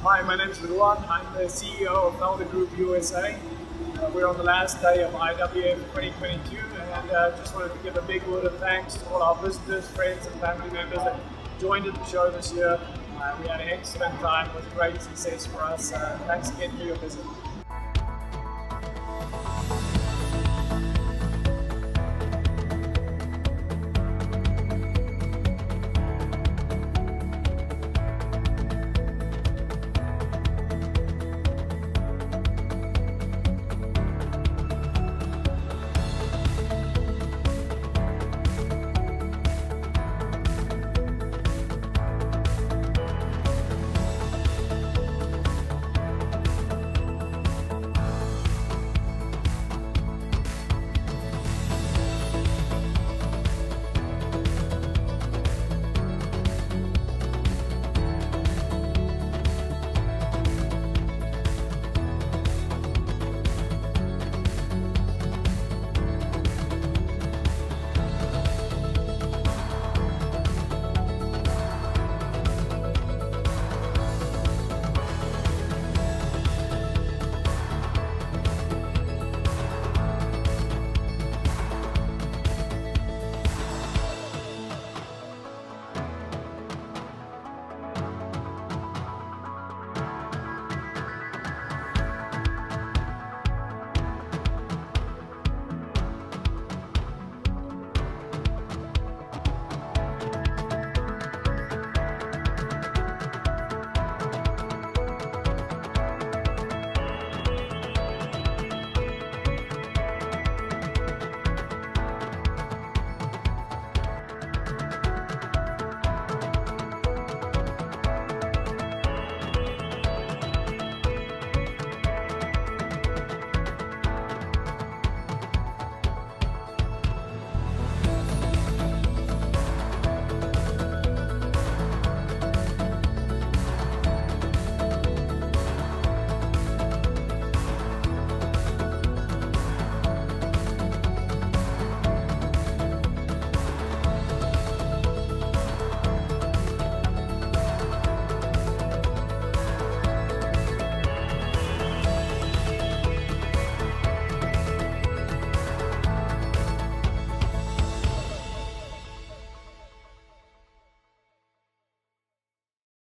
Hi, my name is Ruan. I'm the CEO of Felder Group USA. We're on the last day of IWF 2022 and just wanted to give a big word of thanks to all our visitors, friends and family members that joined at the show this year. We had an excellent time. It was a great success for us. Thanks again for your visit.